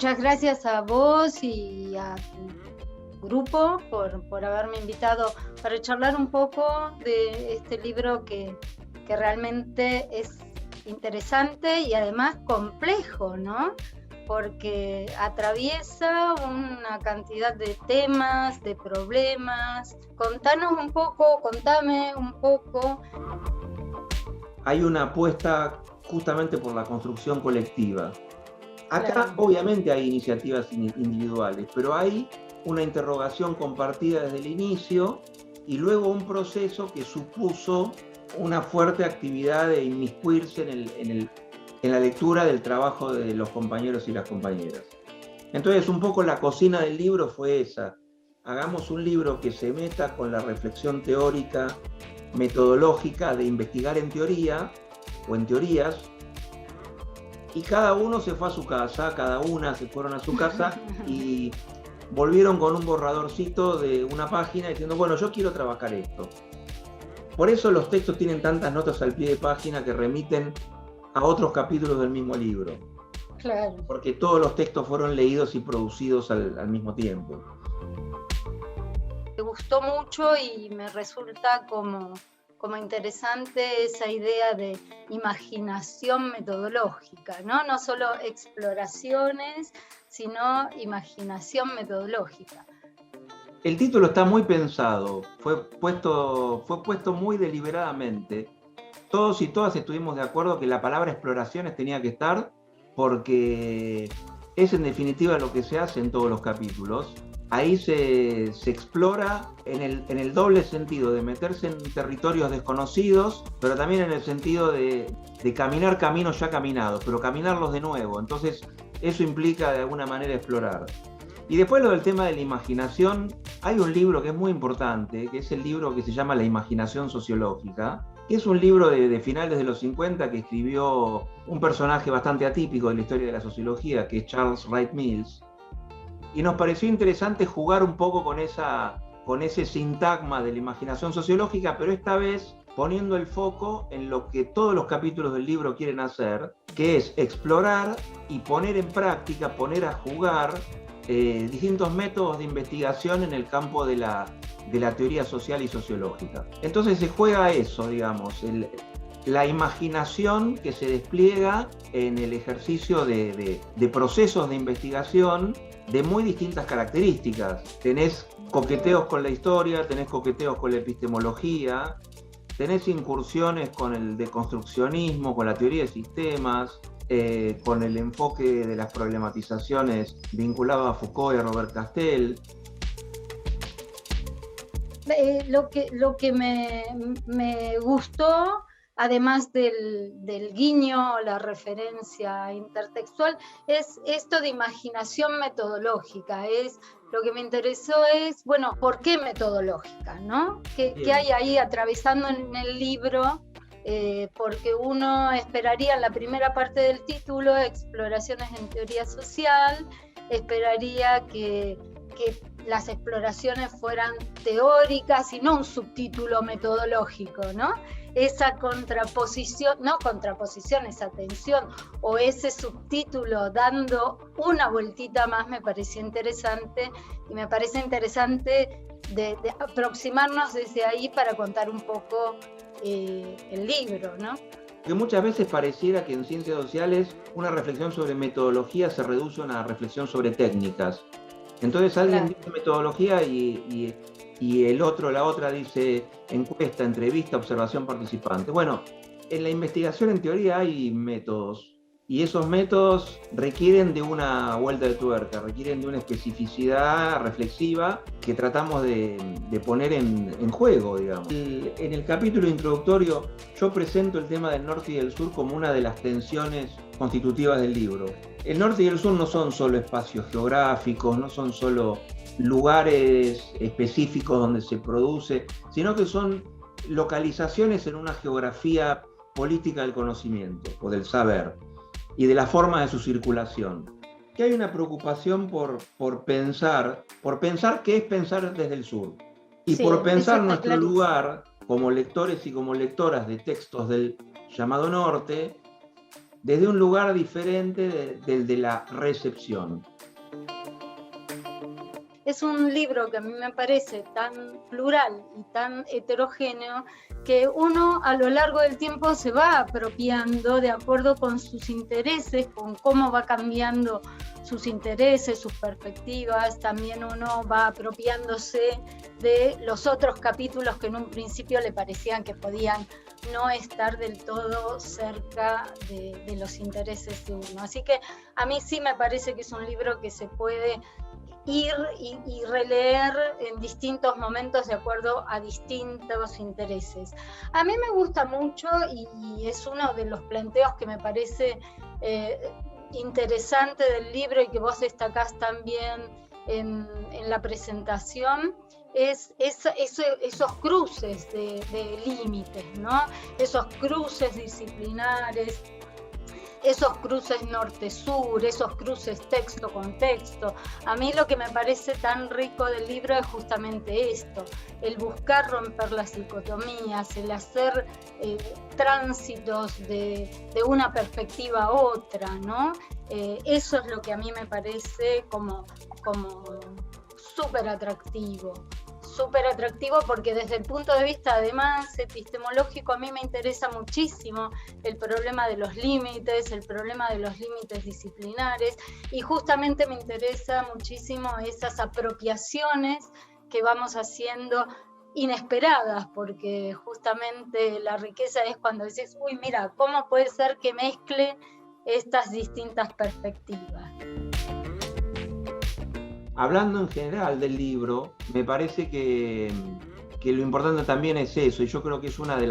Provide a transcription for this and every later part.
muchas gracias a vos y a tu grupo por haberme invitado para charlar un poco de este libro que realmente es interesante y además complejo, ¿no? Porque atraviesa una cantidad de temas, de problemas. Contame un poco. Hay una apuesta justamente por la construcción colectiva. Acá Claro. obviamente hay iniciativas individuales, pero hay una interrogación compartida desde el inicio y luego un proceso que supuso una fuerte actividad de inmiscuirse en la lectura del trabajo de los compañeros y las compañeras. Entonces un poco la cocina del libro fue esa. Hagamos un libro que se meta con la reflexión teórica, metodológica de investigar en teoría o en teorías, y cada uno se fue a su casa, cada una se fueron a su casa y volvieron con un borradorcito de una página diciendo, bueno, yo quiero trabajar esto. Por eso los textos tienen tantas notas al pie de página que remiten a otros capítulos del mismo libro. Claro. Porque todos los textos fueron leídos y producidos al mismo tiempo. Me gustó mucho y me resulta como interesante esa idea de imaginación metodológica, ¿no? No solo exploraciones, sino imaginación metodológica. El título está muy pensado, fue puesto muy deliberadamente. Todos y todas estuvimos de acuerdo que la palabra exploraciones tenía que estar, porque es en definitiva lo que se hace en todos los capítulos. Ahí se explora en el doble sentido de meterse en territorios desconocidos, pero también en el sentido de caminar caminos ya caminados, pero caminarlos de nuevo. Entonces eso implica de alguna manera explorar. Y después lo del tema de la imaginación, hay un libro que es muy importante, que es el libro que se llama La imaginación sociológica, que es un libro de finales de los 50 que escribió un personaje bastante atípico de la historia de la sociología, que es Charles Wright Mills. Y nos pareció interesante jugar un poco con ese sintagma de la imaginación sociológica, pero esta vez poniendo el foco en lo que todos los capítulos del libro quieren hacer, que es explorar y poner en práctica, poner a jugar distintos métodos de investigación en el campo de la teoría social y sociológica. Entonces se juega eso, digamos, la imaginación que se despliega en el ejercicio de procesos de investigación de muy distintas características. Tenés coqueteos con la historia, tenés coqueteos con la epistemología, tenés incursiones con el deconstruccionismo, con la teoría de sistemas, con el enfoque de las problematizaciones vinculado a Foucault y a Robert Castel. Lo que me gustó, además del guiño, la referencia intertextual, es esto de imaginación metodológica. Lo que me interesó es, bueno, ¿por qué metodológica, no? ¿Qué hay ahí atravesando en el libro? Porque uno esperaría en la primera parte del título, exploraciones en teoría social, esperaría que las exploraciones fueran teóricas y no un subtítulo metodológico, ¿no? Esa contraposición, esa tensión o ese subtítulo dando una vueltita más me pareció interesante, y me parece interesante de aproximarnos desde ahí para contar un poco el libro, ¿no? Que muchas veces pareciera que en ciencias sociales una reflexión sobre metodología se reduce a una reflexión sobre técnicas. Entonces alguien dice metodología y la otra dice encuesta, entrevista, observación, participante. Bueno, en la investigación en teoría hay métodos, y esos métodos requieren de una vuelta de tuerca, requieren de una especificidad reflexiva que tratamos de poner en juego, digamos. En el capítulo introductorio yo presento el tema del norte y del sur como una de las tensiones constitutivas del libro. El norte y el sur no son solo espacios geográficos, no son solo lugares específicos donde se produce, sino que son localizaciones en una geografía política del conocimiento o del saber y de la forma de su circulación. Que hay una preocupación por pensar qué es pensar desde el sur, y por pensar nuestro lugar como lectores y como lectoras de textos del llamado norte desde un lugar diferente del de la recepción. Es un libro que a mí me parece tan plural y tan heterogéneo que uno a lo largo del tiempo se va apropiando de acuerdo con sus intereses, con cómo va cambiando sus intereses, sus perspectivas. También uno va apropiándose de los otros capítulos que en un principio le parecían que podían no estar del todo cerca de los intereses de uno. Así que a mí sí me parece que es un libro que se puede ir y releer en distintos momentos de acuerdo a distintos intereses. A mí me gusta mucho y es uno de los planteos que me parece interesante del libro y que vos destacás también en la presentación, es esos cruces de límites, ¿no? Esos cruces disciplinares, esos cruces norte-sur, esos cruces texto con texto. A mí lo que me parece tan rico del libro es justamente esto, el buscar romper las dicotomías, el hacer tránsitos de una perspectiva a otra, ¿no? Eso es lo que a mí me parece como súper atractivo porque desde el punto de vista además epistemológico a mí me interesa muchísimo el problema de los límites, el problema de los límites disciplinares, y justamente me interesa muchísimo esas apropiaciones que vamos haciendo inesperadas, porque justamente la riqueza es cuando dices, uy, mira, ¿cómo puede ser que mezcle estas distintas perspectivas? Hablando en general del libro, me parece que lo importante también es eso, y yo creo que es una de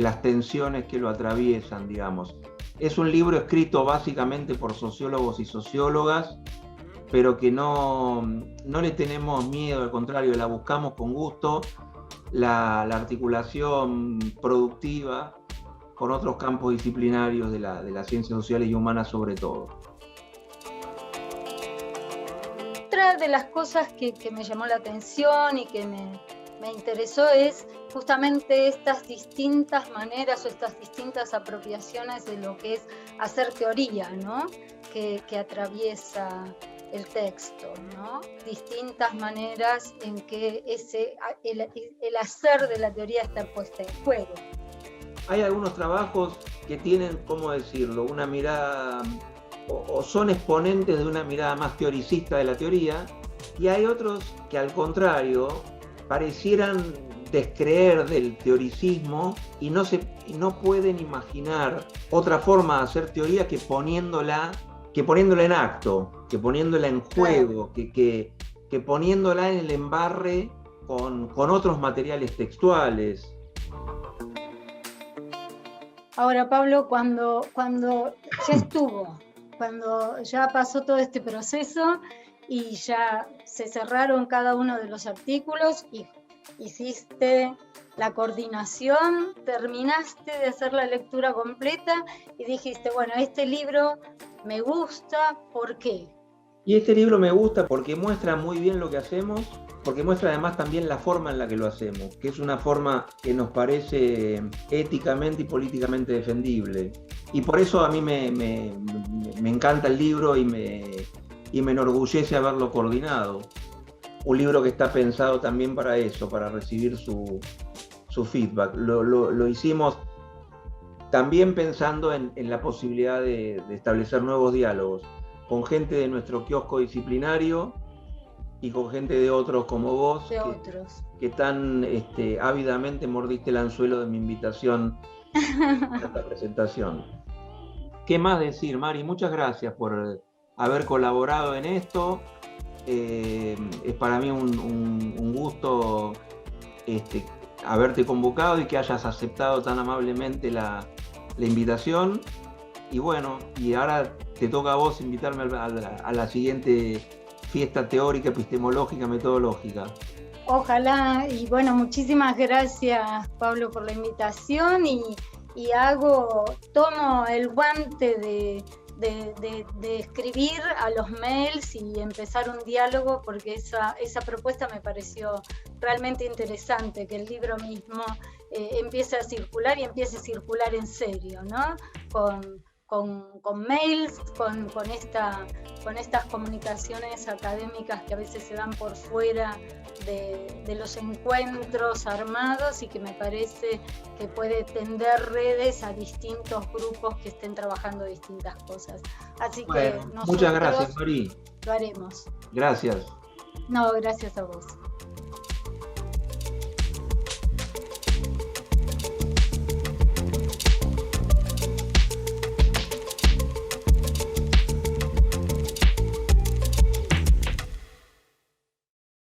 las tensiones que lo atraviesan, digamos. Es un libro escrito básicamente por sociólogos y sociólogas, pero que no le tenemos miedo, al contrario, la buscamos con gusto, la articulación productiva con otros campos disciplinarios de las ciencias sociales y humanas sobre todo. Otra de las cosas que me llamó la atención y que me interesó es justamente estas distintas maneras o estas distintas apropiaciones de lo que es hacer teoría, ¿no? que atraviesa el texto, ¿no? Distintas maneras en que el hacer de la teoría está puesta en juego. Hay algunos trabajos que tienen, ¿cómo decirlo?, una mirada, o son exponentes de una mirada más teoricista de la teoría, y hay otros que al contrario parecieran descreer del teoricismo y no pueden imaginar otra forma de hacer teoría que poniéndola en acto, que poniéndola en juego, que poniéndola en el embarre con otros materiales textuales. Ahora, Pablo, cuando ya pasó todo este proceso y ya se cerraron cada uno de los artículos y hiciste la coordinación, terminaste de hacer la lectura completa y dijiste, bueno, este libro me gusta, ¿por qué? Y este libro me gusta porque muestra muy bien lo que hacemos, porque muestra además también la forma en la que lo hacemos, que es una forma que nos parece éticamente y políticamente defendible. Y por eso a mí me encanta el libro y me enorgullece haberlo coordinado. Un libro que está pensado también para eso, para recibir su feedback. Lo hicimos también pensando en la posibilidad de establecer nuevos diálogos con gente de nuestro kiosco disciplinario y con gente de otros como vos, que tan ávidamente mordiste el anzuelo de mi invitación a esta presentación. ¿Qué más decir, Mari? Muchas gracias por haber colaborado en esto. Es para mí un gusto haberte convocado y que hayas aceptado tan amablemente la invitación. Y bueno, y ahora te toca a vos invitarme a la siguiente fiesta teórica, epistemológica, metodológica. Ojalá, y bueno, muchísimas gracias, Pablo, por la invitación y tomo el guante de escribir a los mails y empezar un diálogo, porque esa propuesta me pareció realmente interesante, que el libro mismo empiece a circular y empiece a circular en serio, ¿no? mails, con estas comunicaciones académicas que a veces se dan por fuera de los encuentros armados, y que me parece que puede tender redes a distintos grupos que estén trabajando distintas cosas. Así que nosotros muchas gracias, Mari. Lo haremos. Gracias. No, gracias a vos.